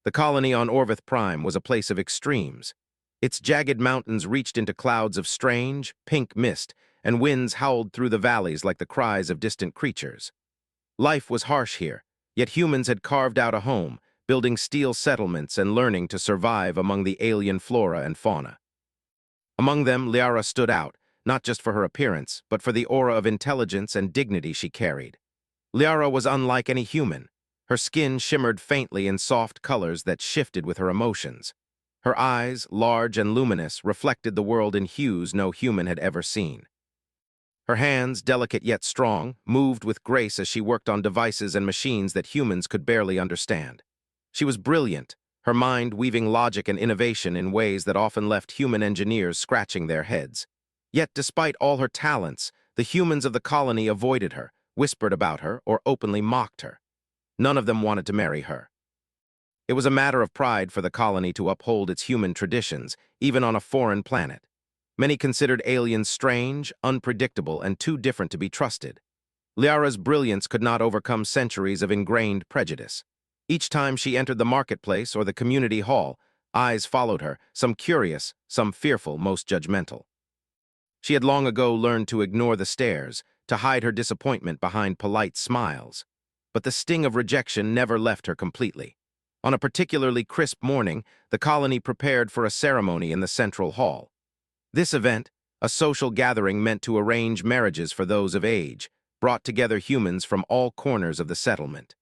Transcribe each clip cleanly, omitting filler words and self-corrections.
The colony on Orvith Prime was a place of extremes. Its jagged mountains reached into clouds of strange, pink mist, and winds howled through the valleys like the cries of distant creatures. Life was harsh here, yet humans had carved out a home, building steel settlements and learning to survive among the alien flora and fauna. Among them, Liara stood out, not just for her appearance, but for the aura of intelligence and dignity she carried. Liara was unlike any human. Her skin shimmered faintly in soft colors that shifted with her emotions. Her eyes, large and luminous, reflected the world in hues no human had ever seen. Her hands, delicate yet strong, moved with grace as she worked on devices and machines that humans could barely understand. She was brilliant, her mind weaving logic and innovation in ways that often left human engineers scratching their heads. Yet, despite all her talents, the humans of the colony avoided her, whispered about her, or openly mocked her. None of them wanted to marry her. It was a matter of pride for the colony to uphold its human traditions, even on a foreign planet. Many considered aliens strange, unpredictable, and too different to be trusted. Liara's brilliance could not overcome centuries of ingrained prejudice. Each time she entered the marketplace or the community hall, eyes followed her, some curious, some fearful, most judgmental. She had long ago learned to ignore the stares, to hide her disappointment behind polite smiles. But the sting of rejection never left her completely. On a particularly crisp morning, the colony prepared for a ceremony in the central hall. This event, a social gathering meant to arrange marriages for those of age, brought together humans from all corners of the settlement.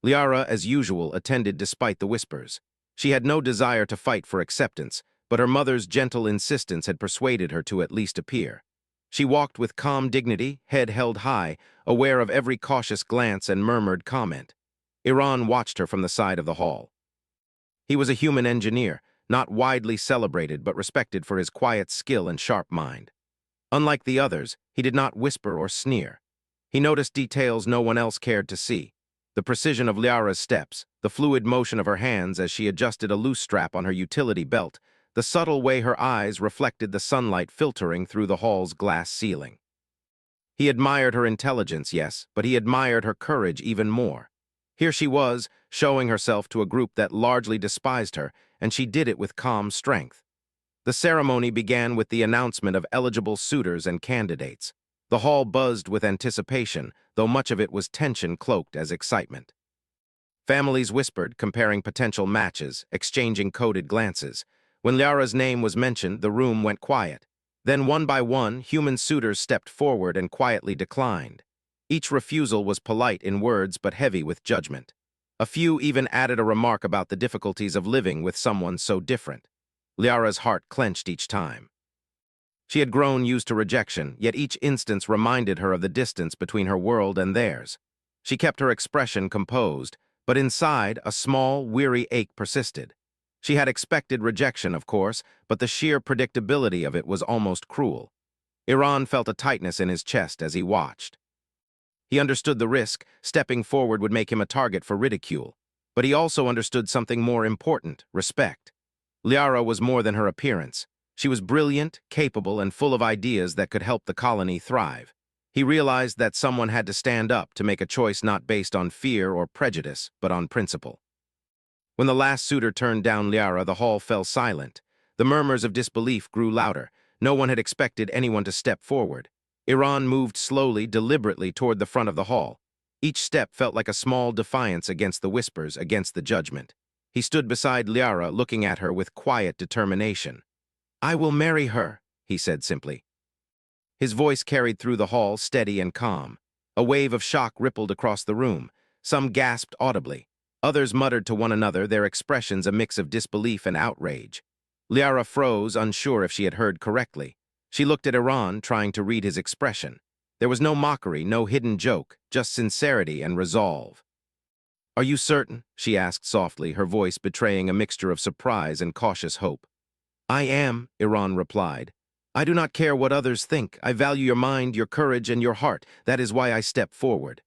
Liara, as usual, attended despite the whispers. She had no desire to fight for acceptance, but her mother's gentle insistence had persuaded her to at least appear. She walked with calm dignity, head held high, aware of every cautious glance and murmured comment. Iran watched her from the side of the hall. He was a human engineer, not widely celebrated but respected for his quiet skill and sharp mind. Unlike the others, he did not whisper or sneer. He noticed details no one else cared to see. The precision of Liara's steps, the fluid motion of her hands as she adjusted a loose strap on her utility belt, the subtle way her eyes reflected the sunlight filtering through the hall's glass ceiling. He admired her intelligence, yes, but he admired her courage even more. Here she was, showing herself to a group that largely despised her, and she did it with calm strength. The ceremony began with the announcement of eligible suitors and candidates. The hall buzzed with anticipation, though much of it was tension cloaked as excitement. Families whispered, comparing potential matches, exchanging coded glances. When Liara's name was mentioned, the room went quiet. Then, one by one, human suitors stepped forward and quietly declined. Each refusal was polite in words but heavy with judgment. A few even added a remark about the difficulties of living with someone so different. Liara's heart clenched each time. She had grown used to rejection, yet each instance reminded her of the distance between her world and theirs. She kept her expression composed, but inside, a small, weary ache persisted. She had expected rejection, of course, but the sheer predictability of it was almost cruel. Iran felt a tightness in his chest as he watched. He understood the risk, stepping forward would make him a target for ridicule. But he also understood something more important, respect. Liara was more than her appearance. She was brilliant, capable, and full of ideas that could help the colony thrive. He realized that someone had to stand up to make a choice not based on fear or prejudice, but on principle. When the last suitor turned down Liara, the hall fell silent. The murmurs of disbelief grew louder. No one had expected anyone to step forward. Iran moved slowly, deliberately toward the front of the hall. Each step felt like a small defiance against the whispers, against the judgment. He stood beside Liara, looking at her with quiet determination. "I will marry her," he said simply. His voice carried through the hall, steady and calm. A wave of shock rippled across the room. Some gasped audibly. Others muttered to one another, their expressions a mix of disbelief and outrage. Liara froze, unsure if she had heard correctly. She looked at Iran, trying to read his expression. There was no mockery, no hidden joke, just sincerity and resolve. "Are you certain?" she asked softly, her voice betraying a mixture of surprise and cautious hope. "I am," Iran replied. "I do not care what others think. I value your mind, your courage, and your heart. That is why I step forward."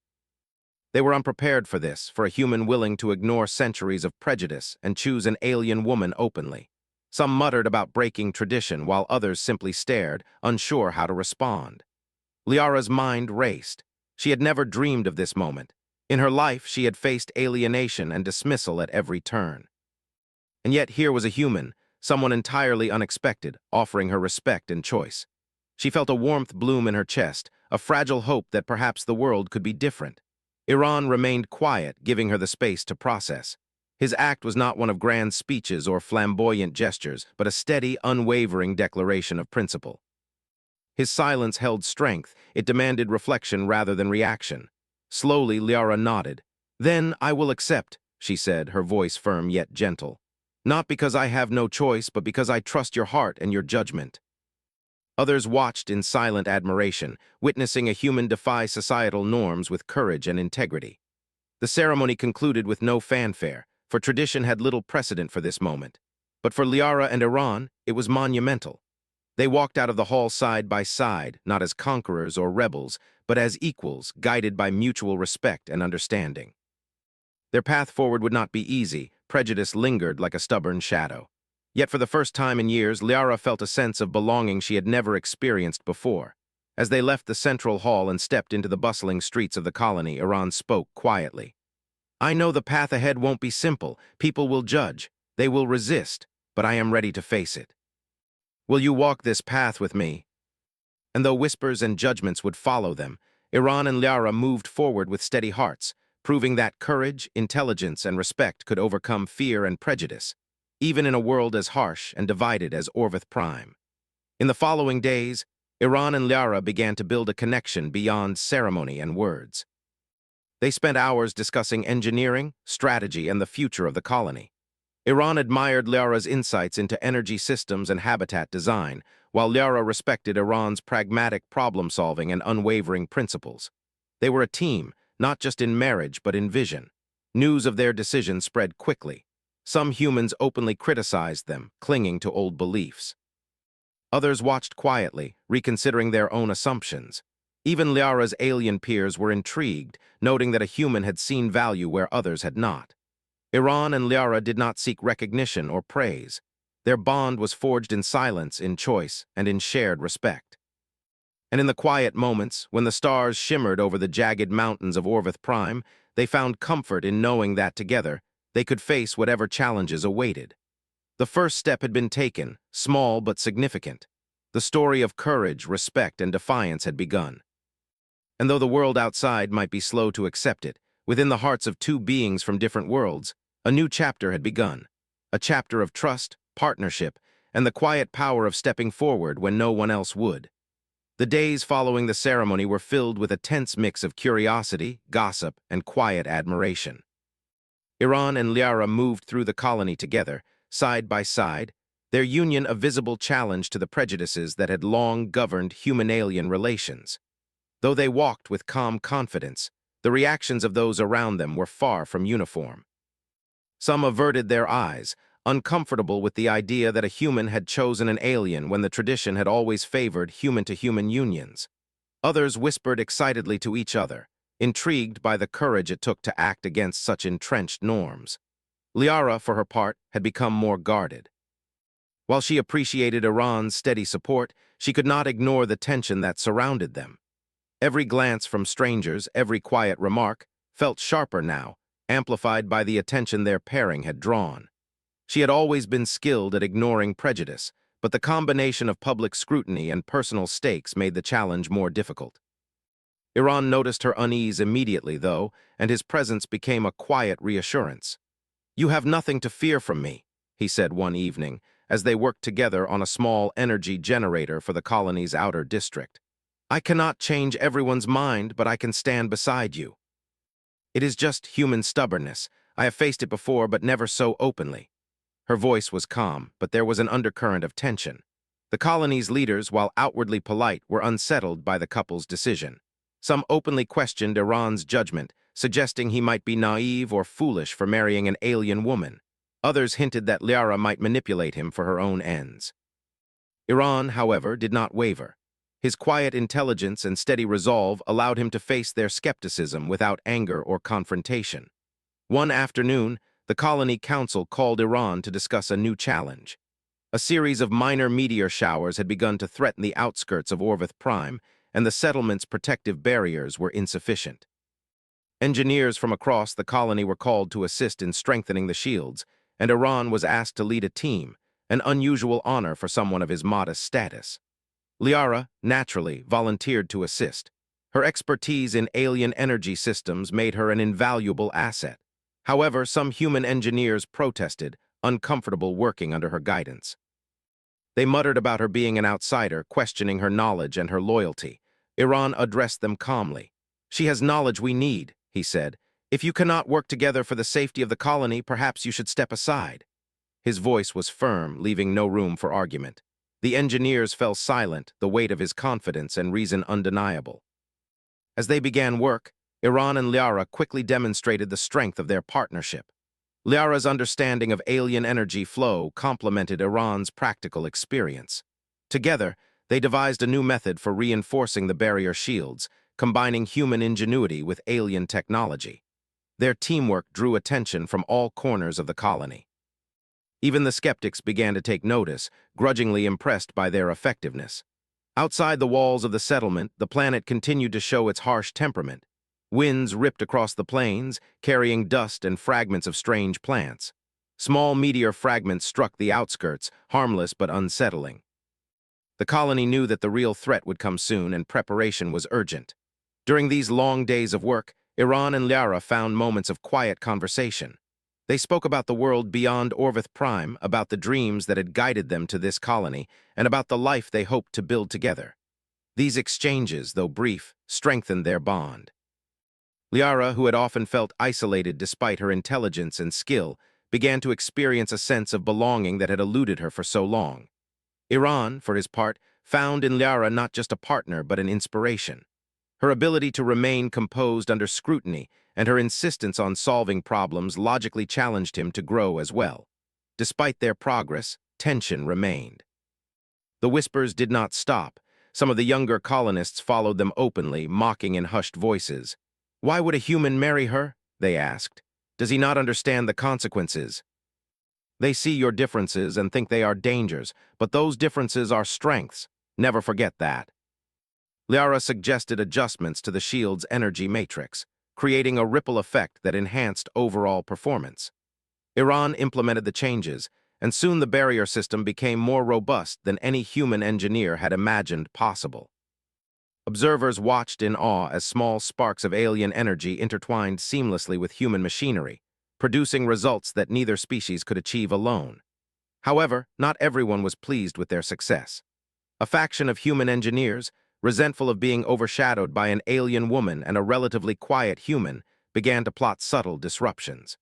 They were unprepared for this, for a human willing to ignore centuries of prejudice and choose an alien woman openly. Some muttered about breaking tradition, while others simply stared, unsure how to respond. Liara's mind raced. She had never dreamed of this moment. In her life, she had faced alienation and dismissal at every turn. And yet here was a human, someone entirely unexpected, offering her respect and choice. She felt a warmth bloom in her chest, a fragile hope that perhaps the world could be different. Iran remained quiet, giving her the space to process. His act was not one of grand speeches or flamboyant gestures, but a steady, unwavering declaration of principle. His silence held strength. It demanded reflection rather than reaction. Slowly, Liara nodded. "Then I will accept," she said, her voice firm yet gentle. "Not because I have no choice, but because I trust your heart and your judgment." Others watched in silent admiration, witnessing a human defy societal norms with courage and integrity. The ceremony concluded with no fanfare, for tradition had little precedent for this moment. But for Liara and Iran, it was monumental. They walked out of the hall side by side, not as conquerors or rebels, but as equals, guided by mutual respect and understanding. Their path forward would not be easy. Prejudice lingered like a stubborn shadow. Yet for the first time in years, Liara felt a sense of belonging she had never experienced before. As they left the central hall and stepped into the bustling streets of the colony, Iran spoke quietly. "I know the path ahead won't be simple. People will judge. They will resist. But I am ready to face it. Will you walk this path with me?" And though whispers and judgments would follow them, Iran and Liara moved forward with steady hearts, proving that courage, intelligence, and respect could overcome fear and prejudice, even in a world as harsh and divided as Orvith Prime. In the following days, Iran and Liara began to build a connection beyond ceremony and words. They spent hours discussing engineering, strategy, and the future of the colony. Iran admired Liara's insights into energy systems and habitat design, while Liara respected Iran's pragmatic problem-solving and unwavering principles. They were a team, not just in marriage but in vision. News of their decision spread quickly. Some humans openly criticized them, clinging to old beliefs. Others watched quietly, reconsidering their own assumptions. Even Liara's alien peers were intrigued, noting that a human had seen value where others had not. Iran and Liara did not seek recognition or praise. Their bond was forged in silence, in choice, and in shared respect. And in the quiet moments, when the stars shimmered over the jagged mountains of Orvith Prime, they found comfort in knowing that together, they could face whatever challenges awaited. The first step had been taken, small but significant. The story of courage, respect, and defiance had begun. And though the world outside might be slow to accept it, within the hearts of two beings from different worlds, a new chapter had begun. A chapter of trust, partnership, and the quiet power of stepping forward when no one else would. The days following the ceremony were filled with a tense mix of curiosity, gossip, and quiet admiration. Iran and Liara moved through the colony together, side by side, their union a visible challenge to the prejudices that had long governed human-alien relations. Though they walked with calm confidence, the reactions of those around them were far from uniform. Some averted their eyes, uncomfortable with the idea that a human had chosen an alien when the tradition had always favored human-to-human unions. Others whispered excitedly to each other, intrigued by the courage it took to act against such entrenched norms. Liara, for her part, had become more guarded. While she appreciated Iran's steady support, she could not ignore the tension that surrounded them. Every glance from strangers, every quiet remark, felt sharper now, amplified by the attention their pairing had drawn. She had always been skilled at ignoring prejudice, but the combination of public scrutiny and personal stakes made the challenge more difficult. Iran noticed her unease immediately, though, and his presence became a quiet reassurance. "You have nothing to fear from me," he said one evening, as they worked together on a small energy generator for the colony's outer district. "I cannot change everyone's mind, but I can stand beside you. It is just human stubbornness. I have faced it before, but never so openly." Her voice was calm, but there was an undercurrent of tension. The colony's leaders, while outwardly polite, were unsettled by the couple's decision. Some openly questioned Iran's judgment, suggesting he might be naive or foolish for marrying an alien woman. Others hinted that Liara might manipulate him for her own ends. Iran, however, did not waver. His quiet intelligence and steady resolve allowed him to face their skepticism without anger or confrontation. One afternoon, the colony council called Iran to discuss a new challenge. A series of minor meteor showers had begun to threaten the outskirts of Orvith Prime, and the settlement's protective barriers were insufficient. Engineers from across the colony were called to assist in strengthening the shields, and Iran was asked to lead a team, an unusual honor for someone of his modest status. Liara, naturally, volunteered to assist. Her expertise in alien energy systems made her an invaluable asset. However, some human engineers protested, uncomfortable working under her guidance. They muttered about her being an outsider, questioning her knowledge and her loyalty. Iran addressed them calmly. "She has knowledge we need," he said. "If you cannot work together for the safety of the colony, perhaps you should step aside." His voice was firm, leaving no room for argument. The engineers fell silent, the weight of his confidence and reason undeniable. As they began work, Iran and Liara quickly demonstrated the strength of their partnership. Liara's understanding of alien energy flow complemented Iran's practical experience. Together, they devised a new method for reinforcing the barrier shields, combining human ingenuity with alien technology. Their teamwork drew attention from all corners of the colony. Even the skeptics began to take notice, grudgingly impressed by their effectiveness. Outside the walls of the settlement, the planet continued to show its harsh temperament. Winds ripped across the plains, carrying dust and fragments of strange plants. Small meteor fragments struck the outskirts, harmless but unsettling. The colony knew that the real threat would come soon, and preparation was urgent. During these long days of work, Iran and Liara found moments of quiet conversation. They spoke about the world beyond Orvith Prime, about the dreams that had guided them to this colony, and about the life they hoped to build together. These exchanges, though brief, strengthened their bond. Liara, who had often felt isolated despite her intelligence and skill, began to experience a sense of belonging that had eluded her for so long. Iran, for his part, found in Liara not just a partner but an inspiration. Her ability to remain composed under scrutiny and her insistence on solving problems logically challenged him to grow as well. Despite their progress, tension remained. The whispers did not stop. Some of the younger colonists followed them openly, mocking in hushed voices. "Why would a human marry her?" they asked. "Does he not understand the consequences? They see your differences and think they are dangers, but those differences are strengths. Never forget that." Liara suggested adjustments to the shield's energy matrix, creating a ripple effect that enhanced overall performance. Iran implemented the changes, and soon the barrier system became more robust than any human engineer had imagined possible. Observers watched in awe as small sparks of alien energy intertwined seamlessly with human machinery, producing results that neither species could achieve alone. However, not everyone was pleased with their success. A faction of human engineers, resentful of being overshadowed by an alien woman and a relatively quiet human, began to plot subtle disruptions.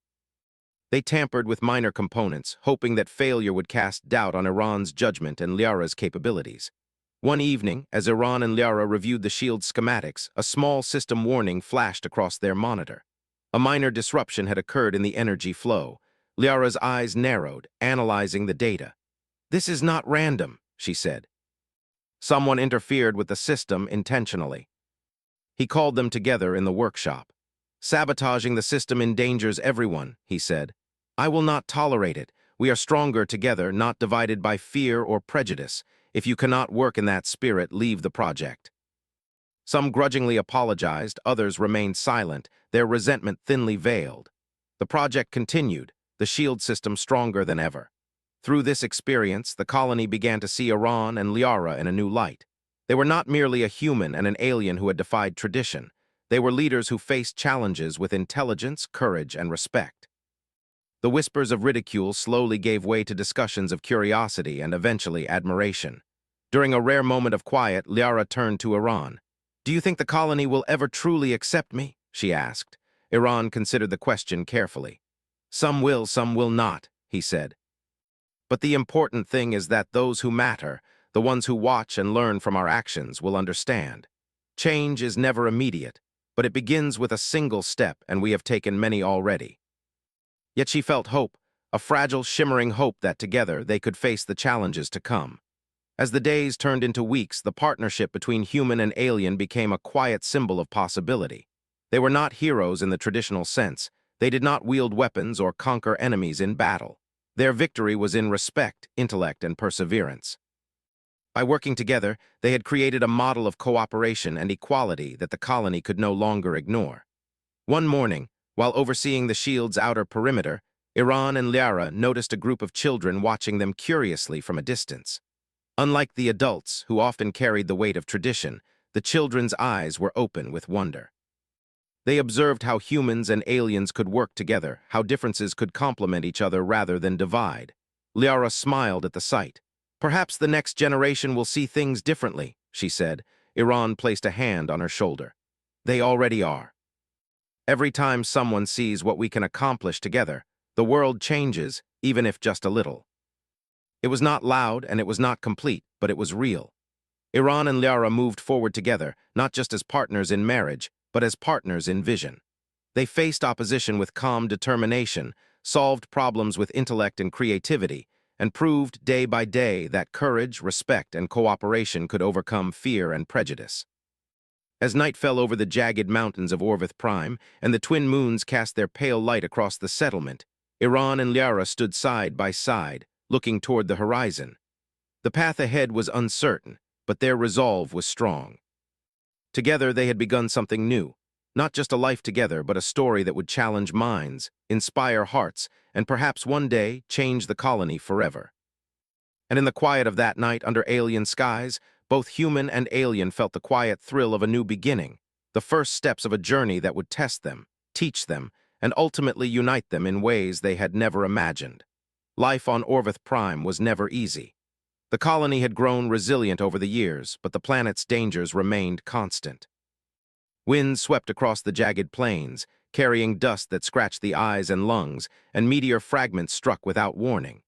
They tampered with minor components, hoping that failure would cast doubt on Iran's judgment and Liara's capabilities. One evening, as Iran and Liara reviewed the shield's schematics, a small system warning flashed across their monitor. A minor disruption had occurred in the energy flow. Liara's eyes narrowed, analyzing the data. "This is not random," she said. "Someone interfered with the system intentionally." He called them together in the workshop. "Sabotaging the system endangers everyone," he said. "I will not tolerate it. We are stronger together, not divided by fear or prejudice. If you cannot work in that spirit, leave the project." Some grudgingly apologized, others remained silent, their resentment thinly veiled. The project continued, the shield system stronger than ever. Through this experience, the colony began to see Iran and Liara in a new light. They were not merely a human and an alien who had defied tradition. They were leaders who faced challenges with intelligence, courage, and respect. The whispers of ridicule slowly gave way to discussions of curiosity and eventually admiration. During a rare moment of quiet, Liara turned to Iran. "Do you think the colony will ever truly accept me?" she asked. Iran considered the question carefully. Some will not," he said. "But the important thing is that those who matter, the ones who watch and learn from our actions, will understand. Change is never immediate, but it begins with a single step, and we have taken many already." Yet she felt hope, a fragile, shimmering hope that together they could face the challenges to come. As the days turned into weeks, the partnership between human and alien became a quiet symbol of possibility. They were not heroes in the traditional sense. They did not wield weapons or conquer enemies in battle. Their victory was in respect, intellect, and perseverance. By working together, they had created a model of cooperation and equality that the colony could no longer ignore. One morning, while overseeing the shield's outer perimeter, Iran and Liara noticed a group of children watching them curiously from a distance. Unlike the adults, who often carried the weight of tradition, the children's eyes were open with wonder. They observed how humans and aliens could work together, how differences could complement each other rather than divide. Liara smiled at the sight. "Perhaps the next generation will see things differently," she said. Iran placed a hand on her shoulder. "They already are. Every time someone sees what we can accomplish together, the world changes, even if just a little." It was not loud and it was not complete, but it was real. Iran and Liara moved forward together, not just as partners in marriage, but as partners in vision. They faced opposition with calm determination, solved problems with intellect and creativity, and proved day by day that courage, respect, and cooperation could overcome fear and prejudice. As night fell over the jagged mountains of Orvith Prime and the twin moons cast their pale light across the settlement, Iran and Liara stood side by side, looking toward the horizon. The path ahead was uncertain, but their resolve was strong. Together they had begun something new, not just a life together, but a story that would challenge minds, inspire hearts, and perhaps one day change the colony forever. And in the quiet of that night under alien skies, both human and alien felt the quiet thrill of a new beginning, the first steps of a journey that would test them, teach them, and ultimately unite them in ways they had never imagined. Life on Orvith Prime was never easy. The colony had grown resilient over the years, but the planet's dangers remained constant. Winds swept across the jagged plains, carrying dust that scratched the eyes and lungs, and meteor fragments struck without warning.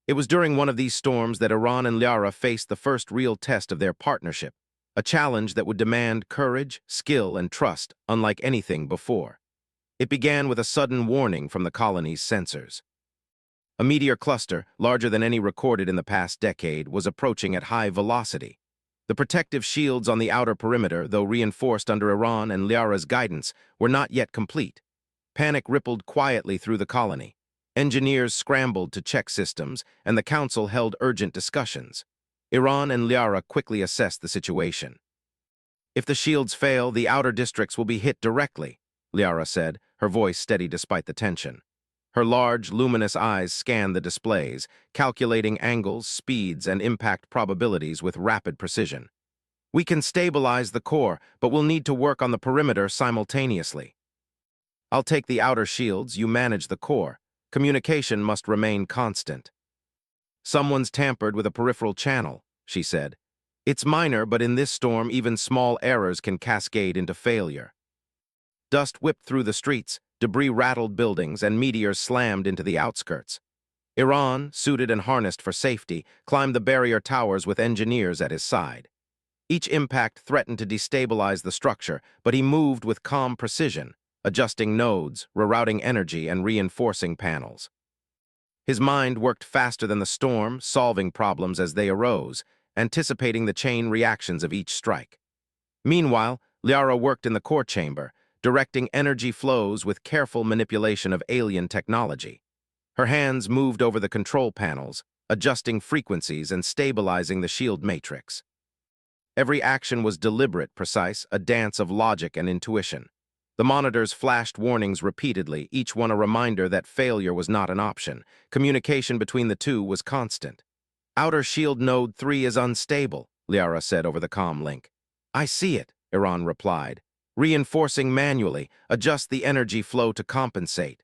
It was during one of these storms that Iran and Liara faced the first real test of their partnership, a challenge that would demand courage, skill, and trust unlike anything before. It began with a sudden warning from the colony's sensors. A meteor cluster, larger than any recorded in the past decade, was approaching at high velocity. The protective shields on the outer perimeter, though reinforced under Iran and Liara's guidance, were not yet complete. Panic rippled quietly through the colony. Engineers scrambled to check systems, and the council held urgent discussions. Iran and Liara quickly assessed the situation. "If the shields fail, the outer districts will be hit directly," Liara said, her voice steady despite the tension. Her large, luminous eyes scanned the displays, calculating angles, speeds, and impact probabilities with rapid precision. "We can stabilize the core, but we'll need to work on the perimeter simultaneously. I'll take the outer shields, you manage the core. Communication must remain constant." "Someone's tampered with a peripheral channel," she said. "It's minor, but in this storm, even small errors can cascade into failure." Dust whipped through the streets, debris rattled buildings, and meteors slammed into the outskirts. Iran, suited and harnessed for safety, climbed the barrier towers with engineers at his side. Each impact threatened to destabilize the structure, but he moved with calm precision, adjusting nodes, rerouting energy, and reinforcing panels. His mind worked faster than the storm, solving problems as they arose, anticipating the chain reactions of each strike. Meanwhile, Liara worked in the core chamber, directing energy flows with careful manipulation of alien technology. Her hands moved over the control panels, adjusting frequencies and stabilizing the shield matrix. Every action was deliberate, precise, a dance of logic and intuition. The monitors flashed warnings repeatedly, each one a reminder that failure was not an option. Communication between the two was constant. "Outer shield node 3 is unstable," Liara said over the comm link. "I see it," Iran replied. "Reinforcing manually, adjust the energy flow to compensate."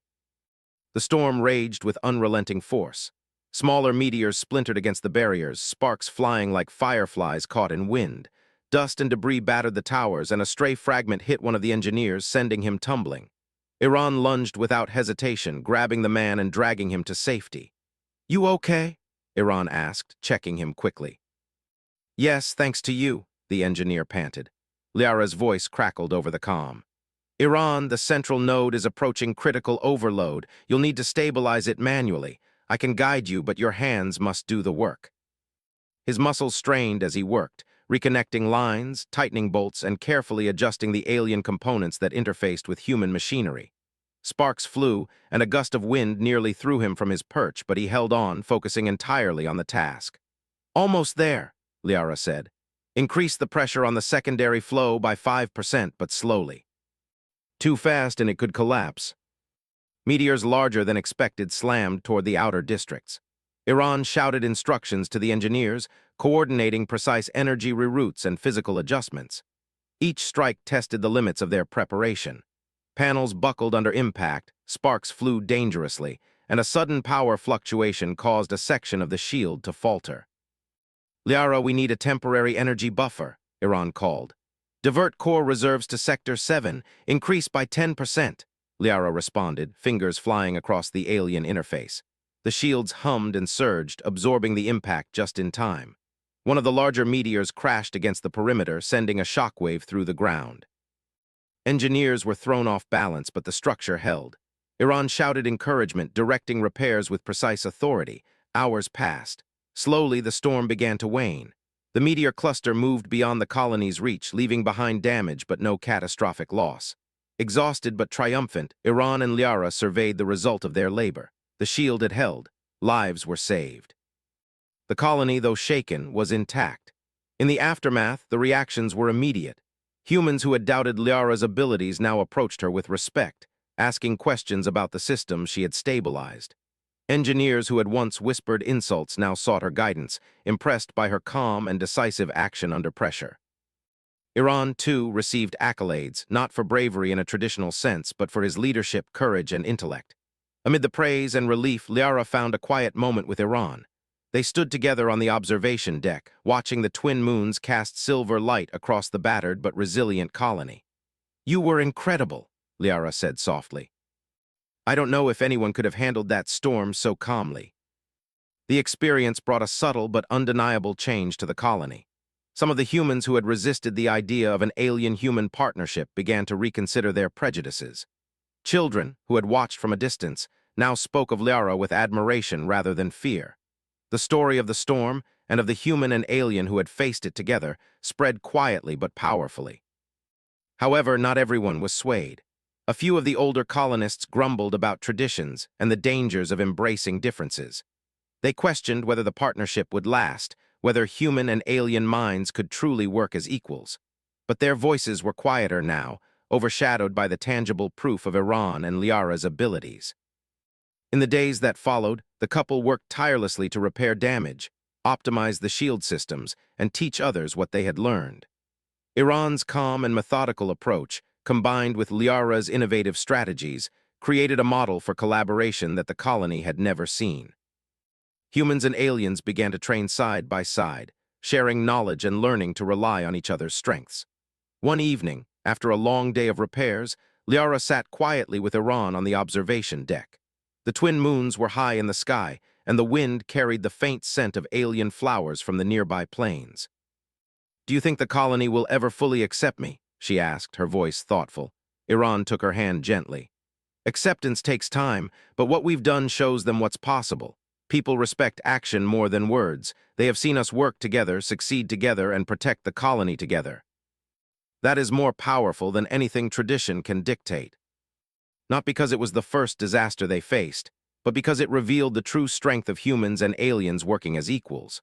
The storm raged with unrelenting force. Smaller meteors splintered against the barriers, sparks flying like fireflies caught in wind. Dust and debris battered the towers, and a stray fragment hit one of the engineers, sending him tumbling. Iran lunged without hesitation, grabbing the man and dragging him to safety. "You okay?" Iran asked, checking him quickly. "Yes, thanks to you," the engineer panted. Liara's voice crackled over the comm. "Iran, the central node is approaching critical overload. You'll need to stabilize it manually. I can guide you, but your hands must do the work." His muscles strained as he worked, reconnecting lines, tightening bolts, and carefully adjusting the alien components that interfaced with human machinery. Sparks flew, and a gust of wind nearly threw him from his perch, but he held on, focusing entirely on the task. "Almost there," Liara said. "Increase the pressure on the secondary flow by 5%, but slowly." Too fast and it could collapse. Meteors larger than expected slammed toward the outer districts. Iran shouted instructions to the engineers, coordinating precise energy reroutes and physical adjustments. Each strike tested the limits of their preparation. Panels buckled under impact, sparks flew dangerously, and a sudden power fluctuation caused a section of the shield to falter. "Liara, we need a temporary energy buffer," Iran called. "Divert core reserves to Sector 7, increase by 10%. Liara responded, fingers flying across the alien interface. The shields hummed and surged, absorbing the impact just in time. One of the larger meteors crashed against the perimeter, sending a shockwave through the ground. Engineers were thrown off balance, but the structure held. Iran shouted encouragement, directing repairs with precise authority. Hours passed. Slowly, the storm began to wane. The meteor cluster moved beyond the colony's reach, leaving behind damage but no catastrophic loss. Exhausted but triumphant, Iran and Liara surveyed the result of their labor. The shield had held. Lives were saved. The colony, though shaken, was intact. In the aftermath, the reactions were immediate. Humans who had doubted Liara's abilities now approached her with respect, asking questions about the systems she had stabilized. Engineers who had once whispered insults now sought her guidance, impressed by her calm and decisive action under pressure. Iran, too, received accolades, not for bravery in a traditional sense, but for his leadership, courage, and intellect. Amid the praise and relief, Liara found a quiet moment with Iran. They stood together on the observation deck, watching the twin moons cast silver light across the battered but resilient colony. "You were incredible," Liara said softly. "I don't know if anyone could have handled that storm so calmly." The experience brought a subtle but undeniable change to the colony. Some of the humans who had resisted the idea of an alien-human partnership began to reconsider their prejudices. Children, who had watched from a distance, now spoke of Liara with admiration rather than fear. The story of the storm, and of the human and alien who had faced it together, spread quietly but powerfully. However, not everyone was swayed. A few of the older colonists grumbled about traditions and the dangers of embracing differences. They questioned whether the partnership would last, whether human and alien minds could truly work as equals. But their voices were quieter now, overshadowed by the tangible proof of Iran and Liara's abilities. In the days that followed, the couple worked tirelessly to repair damage, optimize the shield systems, and teach others what they had learned. Iran's calm and methodical approach, combined with Liara's innovative strategies, created a model for collaboration that the colony had never seen. Humans and aliens began to train side by side, sharing knowledge and learning to rely on each other's strengths. One evening, after a long day of repairs, Liara sat quietly with Iran on the observation deck. The twin moons were high in the sky, and the wind carried the faint scent of alien flowers from the nearby plains. "Do you think the colony will ever fully accept me?" she asked, her voice thoughtful. Iran took her hand gently. "Acceptance takes time, but what we've done shows them what's possible. People respect action more than words. They have seen us work together, succeed together, and protect the colony together. That is more powerful than anything tradition can dictate." Not because it was the first disaster they faced, but because it revealed the true strength of humans and aliens working as equals.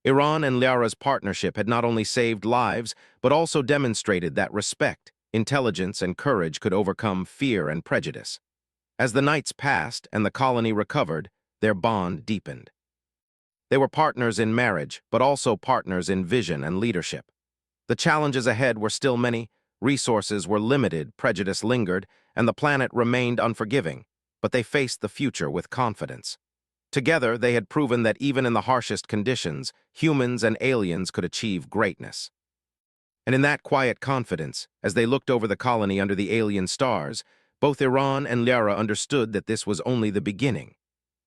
Iran and Liara's partnership had not only saved lives, but also demonstrated that respect, intelligence, and courage could overcome fear and prejudice. As the nights passed and the colony recovered, their bond deepened. They were partners in marriage, but also partners in vision and leadership. The challenges ahead were still many, resources were limited, prejudice lingered, and the planet remained unforgiving, but they faced the future with confidence. Together, they had proven that even in the harshest conditions, humans and aliens could achieve greatness. And in that quiet confidence, as they looked over the colony under the alien stars, both Iran and Liara understood that this was only the beginning.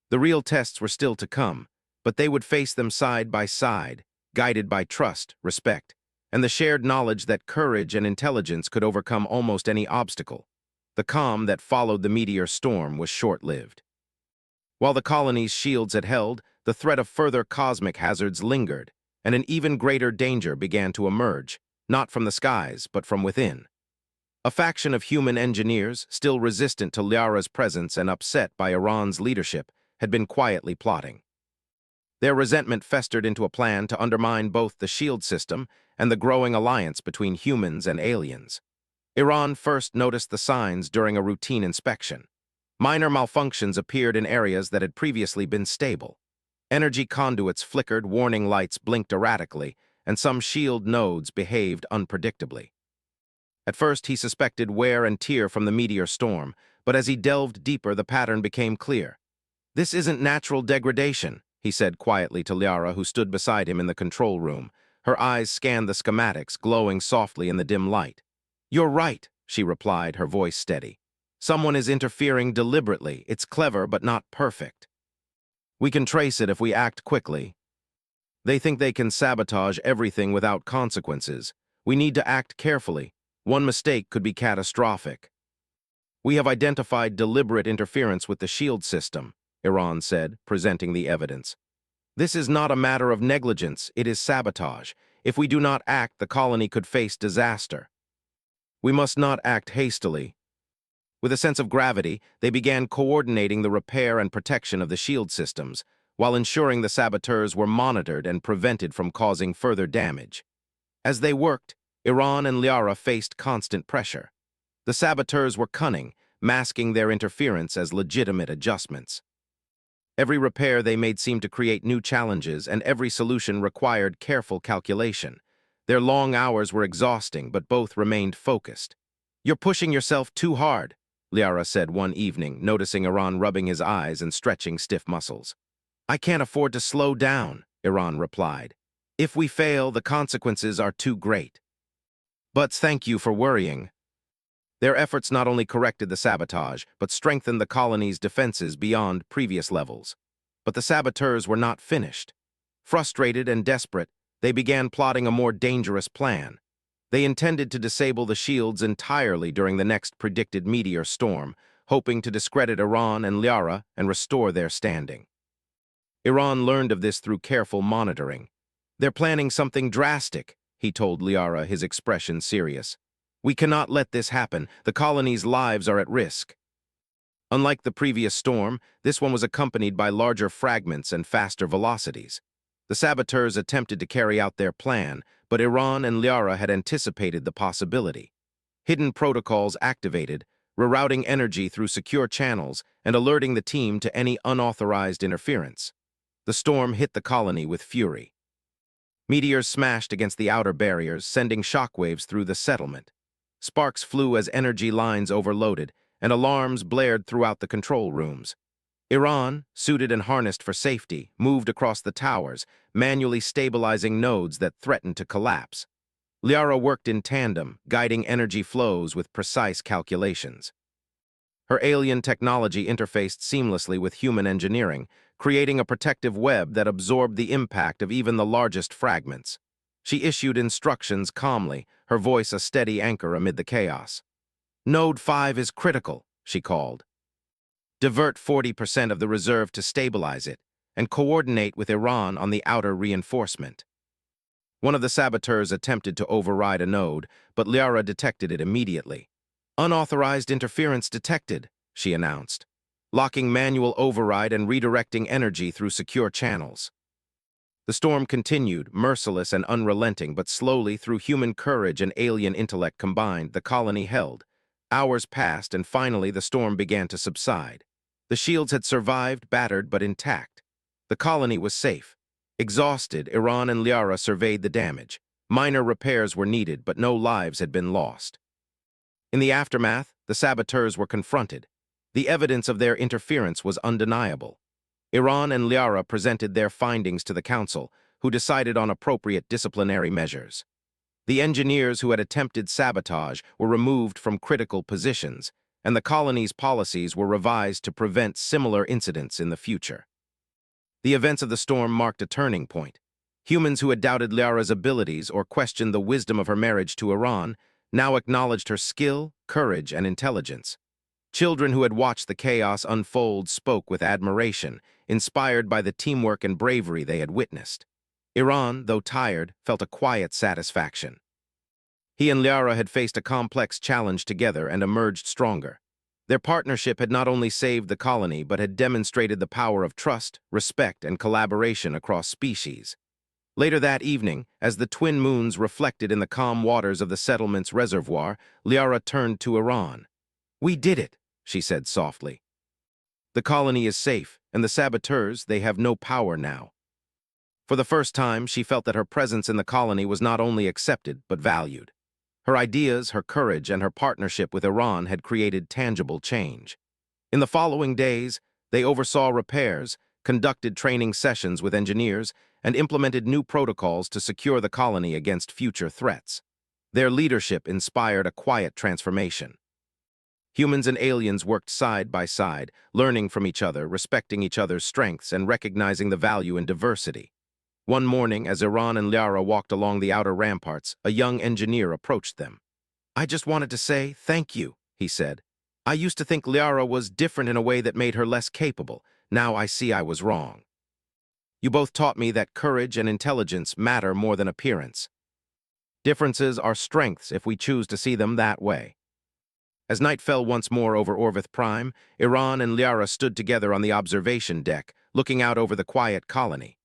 The real tests were still to come, but they would face them side by side, guided by trust, respect, and the shared knowledge that courage and intelligence could overcome almost any obstacle. The calm that followed the meteor storm was short-lived. While the colony's shields had held, the threat of further cosmic hazards lingered, and an even greater danger began to emerge, not from the skies, but from within. A faction of human engineers, still resistant to Liara's presence and upset by Iran's leadership, had been quietly plotting. Their resentment festered into a plan to undermine both the shield system and the growing alliance between humans and aliens. Iran first noticed the signs during a routine inspection. Minor malfunctions appeared in areas that had previously been stable. Energy conduits flickered, warning lights blinked erratically, and some shield nodes behaved unpredictably. At first, he suspected wear and tear from the meteor storm, but as he delved deeper, the pattern became clear. "This isn't natural degradation," he said quietly to Liara, who stood beside him in the control room. Her eyes scanned the schematics, glowing softly in the dim light. "You're right," she replied, her voice steady. "Someone is interfering deliberately. It's clever, but not perfect. We can trace it if we act quickly. They think they can sabotage everything without consequences. We need to act carefully. One mistake could be catastrophic." "We have identified deliberate interference with the shield system," Iran said, presenting the evidence. "This is not a matter of negligence, it is sabotage. If we do not act, the colony could face disaster. We must not act hastily." With a sense of gravity, they began coordinating the repair and protection of the shield systems, while ensuring the saboteurs were monitored and prevented from causing further damage. As they worked, Iran and Liara faced constant pressure. The saboteurs were cunning, masking their interference as legitimate adjustments. Every repair they made seemed to create new challenges, and every solution required careful calculation. Their long hours were exhausting, but both remained focused. "You're pushing yourself too hard," Liara said one evening, noticing Iran rubbing his eyes and stretching stiff muscles. "I can't afford to slow down," Iran replied. "If we fail, the consequences are too great." "But thank you for worrying." Their efforts not only corrected the sabotage, but strengthened the colony's defenses beyond previous levels. But the saboteurs were not finished. Frustrated and desperate, they began plotting a more dangerous plan. They intended to disable the shields entirely during the next predicted meteor storm, hoping to discredit Iran and Liara and restore their standing. Iran learned of this through careful monitoring. "They're planning something drastic," he told Liara, his expression serious. "We cannot let this happen. The colony's lives are at risk." Unlike the previous storm, this one was accompanied by larger fragments and faster velocities. The saboteurs attempted to carry out their plan, but Iran and Liara had anticipated the possibility. Hidden protocols activated, rerouting energy through secure channels and alerting the team to any unauthorized interference. The storm hit the colony with fury. Meteors smashed against the outer barriers, sending shockwaves through the settlement. Sparks flew as energy lines overloaded, and alarms blared throughout the control rooms. Iran, suited and harnessed for safety, moved across the towers, manually stabilizing nodes that threatened to collapse. Liara worked in tandem, guiding energy flows with precise calculations. Her alien technology interfaced seamlessly with human engineering, creating a protective web that absorbed the impact of even the largest fragments. She issued instructions calmly, her voice a steady anchor amid the chaos. "Node 5 is critical," she called. "Divert 40% of the reserve to stabilize it, and coordinate with Iran on the outer reinforcement." One of the saboteurs attempted to override a node, but Liara detected it immediately. "Unauthorized interference detected," she announced, locking manual override and redirecting energy through secure channels. The storm continued, merciless and unrelenting, but slowly, through human courage and alien intellect combined, the colony held. Hours passed, and finally the storm began to subside. The shields had survived, battered but intact. The colony was safe. Exhausted, Iran and Liara surveyed the damage. Minor repairs were needed, but no lives had been lost. In the aftermath, the saboteurs were confronted. The evidence of their interference was undeniable. Iran and Liara presented their findings to the council, who decided on appropriate disciplinary measures. The engineers who had attempted sabotage were removed from critical positions, and the colony's policies were revised to prevent similar incidents in the future. The events of the storm marked a turning point. Humans who had doubted Liara's abilities or questioned the wisdom of her marriage to Iran now acknowledged her skill, courage, and intelligence. Children who had watched the chaos unfold spoke with admiration, inspired by the teamwork and bravery they had witnessed. Iran, though tired, felt a quiet satisfaction. He and Liara had faced a complex challenge together and emerged stronger. Their partnership had not only saved the colony, but had demonstrated the power of trust, respect, and collaboration across species. Later that evening, as the twin moons reflected in the calm waters of the settlement's reservoir, Liara turned to Iran. "We did it," she said softly. "The colony is safe, and the saboteurs, they have no power now." For the first time, she felt that her presence in the colony was not only accepted, but valued. Her ideas, her courage, and her partnership with Iran had created tangible change. In the following days, they oversaw repairs, conducted training sessions with engineers, and implemented new protocols to secure the colony against future threats. Their leadership inspired a quiet transformation. Humans and aliens worked side by side, learning from each other, respecting each other's strengths, and recognizing the value in diversity. One morning, as Iran and Liara walked along the outer ramparts, a young engineer approached them. "I just wanted to say thank you," he said. "I used to think Liara was different in a way that made her less capable. Now I see I was wrong. You both taught me that courage and intelligence matter more than appearance. Differences are strengths if we choose to see them that way." As night fell once more over Orvith Prime, Iran and Liara stood together on the observation deck, looking out over the quiet colony.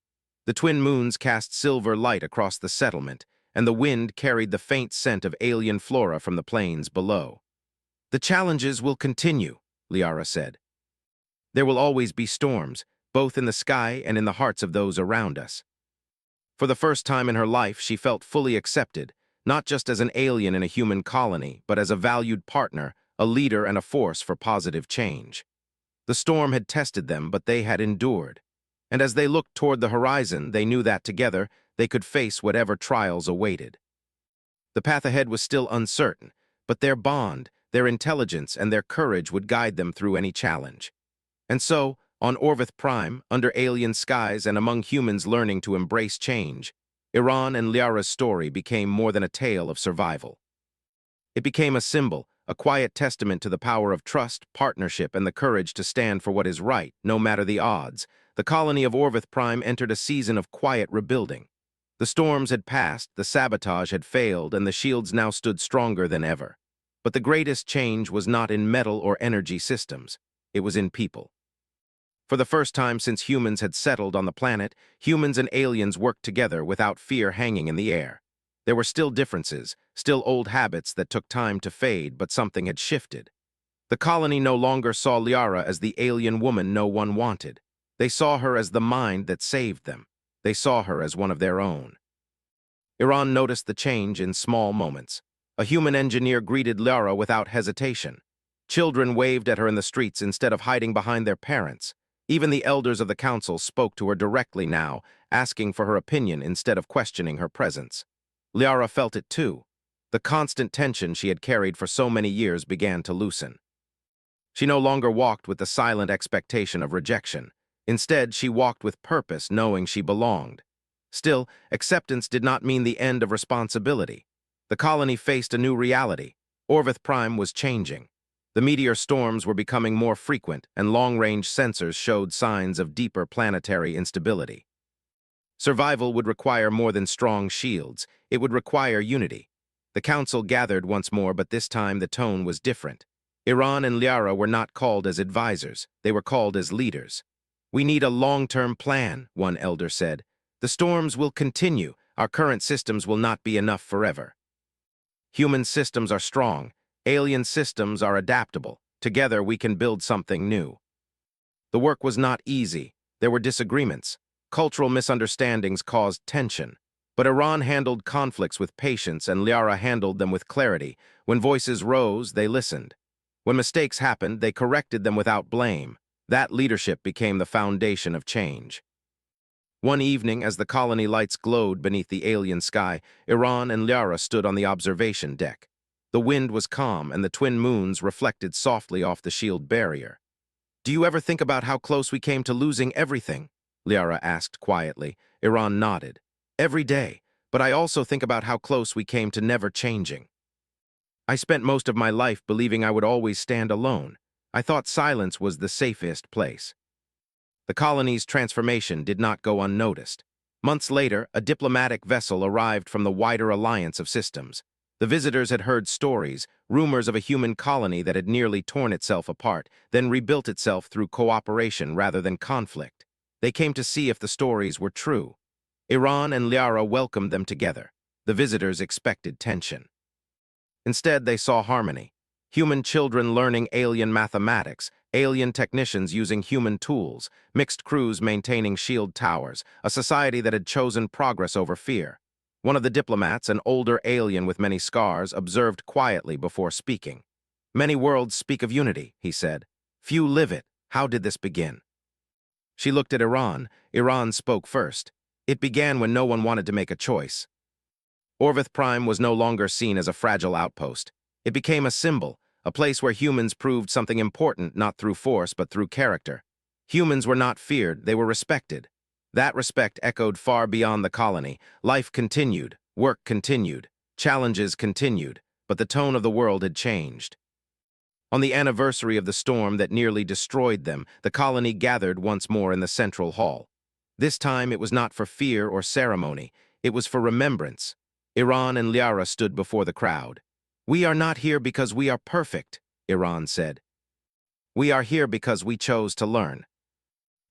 The twin moons cast silver light across the settlement, and the wind carried the faint scent of alien flora from the plains below. "The challenges will continue," Liara said. "There will always be storms, both in the sky and in the hearts of those around us." For the first time in her life, she felt fully accepted, not just as an alien in a human colony, but as a valued partner, a leader, and a force for positive change. The storm had tested them, but they had endured. And as they looked toward the horizon, they knew that together they could face whatever trials awaited. The path ahead was still uncertain, but their bond, their intelligence, and their courage would guide them through any challenge. And so, on Orvith Prime, under alien skies and among humans learning to embrace change, Iran and Liara's story became more than a tale of survival. It became a symbol, a quiet testament to the power of trust, partnership, and the courage to stand for what is right, no matter the odds. The colony of Orvith Prime entered a season of quiet rebuilding. The storms had passed, the sabotage had failed, and the shields now stood stronger than ever. But the greatest change was not in metal or energy systems. It was in people. For the first time since humans had settled on the planet, humans and aliens worked together without fear hanging in the air. There were still differences, still old habits that took time to fade, but something had shifted. The colony no longer saw Liara as the alien woman no one wanted. They saw her as the mind that saved them. They saw her as one of their own. Iran noticed the change in small moments. A human engineer greeted Liara without hesitation. Children waved at her in the streets instead of hiding behind their parents. Even the elders of the council spoke to her directly now, asking for her opinion instead of questioning her presence. Liara felt it too. The constant tension she had carried for so many years began to loosen. She no longer walked with the silent expectation of rejection. Instead, she walked with purpose, knowing she belonged. Still, acceptance did not mean the end of responsibility. The colony faced a new reality. Orvith Prime was changing. The meteor storms were becoming more frequent, and long-range sensors showed signs of deeper planetary instability. Survival would require more than strong shields. It would require unity. The council gathered once more, but this time the tone was different. Iran and Liara were not called as advisors. They were called as leaders. "We need a long-term plan," one elder said. "The storms will continue. Our current systems will not be enough forever. Human systems are strong. Alien systems are adaptable. Together we can build something new." The work was not easy. There were disagreements. Cultural misunderstandings caused tension. But Iran handled conflicts with patience and Liara handled them with clarity. When voices rose, they listened. When mistakes happened, they corrected them without blame. That leadership became the foundation of change. One evening, as the colony lights glowed beneath the alien sky, Iran and Liara stood on the observation deck. The wind was calm, and the twin moons reflected softly off the shield barrier. "Do you ever think about how close we came to losing everything?" Liara asked quietly. Iran nodded. "Every day, but I also think about how close we came to never changing. I spent most of my life believing I would always stand alone. I thought silence was the safest place." The colony's transformation did not go unnoticed. Months later, a diplomatic vessel arrived from the wider alliance of systems. The visitors had heard stories, rumors of a human colony that had nearly torn itself apart, then rebuilt itself through cooperation rather than conflict. They came to see if the stories were true. Iran and Liara welcomed them together. The visitors expected tension. Instead, they saw harmony. Human children learning alien mathematics, alien technicians using human tools, mixed crews maintaining shield towers, a society that had chosen progress over fear. One of the diplomats, an older alien with many scars, observed quietly before speaking. "Many worlds speak of unity," he said. "Few live it. How did this begin?" She looked at Iran. Iran spoke first. "It began when no one wanted to make a choice." Orvith Prime was no longer seen as a fragile outpost. It became a symbol, a place where humans proved something important not through force but through character. Humans were not feared, they were respected. That respect echoed far beyond the colony. Life continued, work continued, challenges continued, but the tone of the world had changed. On the anniversary of the storm that nearly destroyed them, the colony gathered once more in the central hall. This time it was not for fear or ceremony, it was for remembrance. Iran and Liara stood before the crowd. "We are not here because we are perfect," Iran said. "We are here because we chose to learn."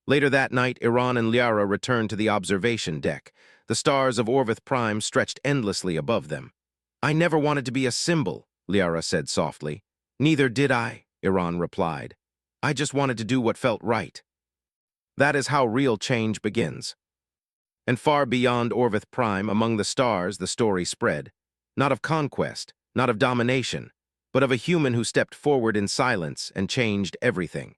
Later that night, Iran and Liara returned to the observation deck. The stars of Orvith Prime stretched endlessly above them. "I never wanted to be a symbol," Liara said softly. "Neither did I," Iran replied. "I just wanted to do what felt right." That is how real change begins. And far beyond Orvith Prime, among the stars, the story spread. Not of conquest, not of domination, but of a human who stepped forward in silence and changed everything.